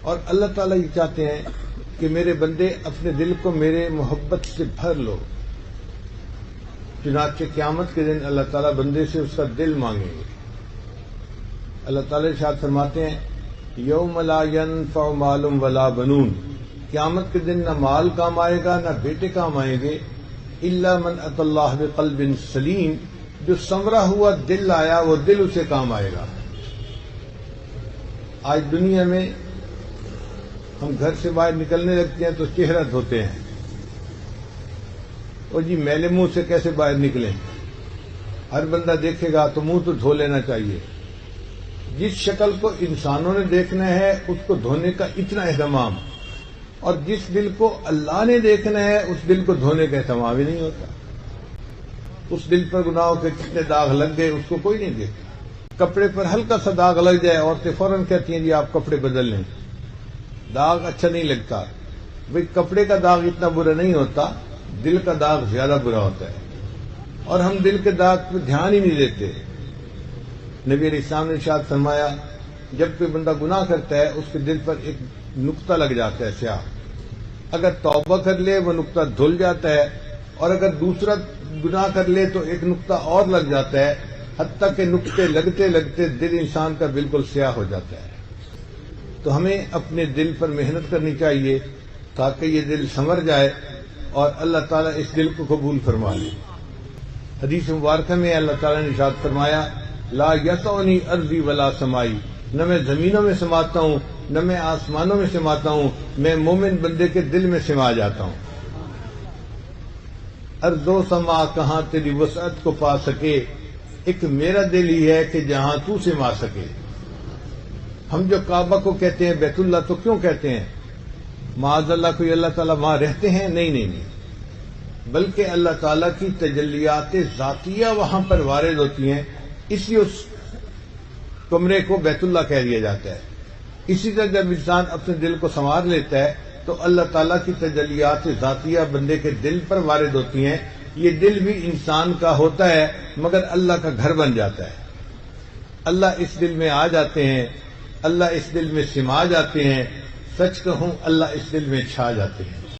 اور اللہ تعالیٰ یہ چاہتے ہیں کہ میرے بندے اپنے دل کو میرے محبت سے بھر لو. چنانچہ قیامت کے دن اللہ تعالیٰ بندے سے اس کا دل مانگیں گے. اللہ تعالیٰ ارشاد فرماتے ہیں یوم لا ينفع مال ولا بنون، قیامت کے دن نہ مال کام آئے گا نہ بیٹے کام آئیں گے، الا من اتى اللہ بقلب سلیم، جو سنورا ہوا دل آیا وہ دل اسے کام آئے گا. آج دنیا میں ہم گھر سے باہر نکلنے لگتے ہیں تو چہرہ دھوتے ہیں، اور جی میلے منہ سے کیسے باہر نکلیں؟ ہر بندہ دیکھے گا تو منہ تو دھو لینا چاہیے. جس شکل کو انسانوں نے دیکھنا ہے اس کو دھونے کا اتنا اہتمام، اور جس دل کو اللہ نے دیکھنا ہے اس دل کو دھونے کا اہتمام ہی نہیں ہوتا. اس دل پر گناہوں کے کتنے داغ لگ گئے اس کو کوئی نہیں دیکھتا. کپڑے پر ہلکا سا داغ لگ جائے عورتیں فوراً کہتی ہیں جی آپ کپڑے بدل لیں. داغ اچھا نہیں لگتا بھئی، کپڑے کا داغ اتنا برا نہیں ہوتا، دل کا داغ زیادہ برا ہوتا ہے، اور ہم دل کے داغ پہ دھیان ہی نہیں دیتے. نبی علیہ السلام نے ارشاد فرمایا جب کوئی بندہ گناہ کرتا ہے اس کے دل پر ایک نقطہ لگ جاتا ہے سیاہ، اگر توبہ کر لے وہ نقطہ دھل جاتا ہے، اور اگر دوسرا گناہ کر لے تو ایک نقطہ اور لگ جاتا ہے، حتیٰ کہ نقطے لگتے لگتے دل انسان کا بالکل سیاہ ہو جاتا ہے. تو ہمیں اپنے دل پر محنت کرنی چاہیے تاکہ یہ دل سنور جائے اور اللہ تعالیٰ اس دل کو قبول فرما لے. حدیث مبارکہ میں اللہ تعالیٰ نے ارشاد فرمایا لا یسعنی ارضی ولا سمائی، نہ میں زمینوں میں سماتا ہوں نہ میں آسمانوں میں سماتا ہوں، میں مومن بندے کے دل میں سما جاتا ہوں. ارض و سما کہاں تیری وسعت کو پا سکے، ایک میرا دل ہی ہے کہ جہاں تو سما سکے. ہم جو کعبہ کو کہتے ہیں بیت اللہ تو کیوں کہتے ہیں؟ معاذ اللہ کوئی اللہ تعالیٰ وہاں رہتے ہیں؟ نہیں، بلکہ اللہ تعالیٰ کی تجلیات ذاتیہ وہاں پر وارد ہوتی ہیں، اس لیے اس کمرے کو بیت اللہ کہہ دیا جاتا ہے. اسی طرح جب انسان اپنے دل کو سنوار لیتا ہے تو اللہ تعالیٰ کی تجلیات ذاتیہ بندے کے دل پر وارد ہوتی ہیں. یہ دل بھی انسان کا ہوتا ہے مگر اللہ کا گھر بن جاتا ہے. اللہ اس دل میں آ جاتے ہیں، اللہ اس دل میں سما جاتے ہیں، سچ کہوں اللہ اس دل میں چھا جاتے ہیں.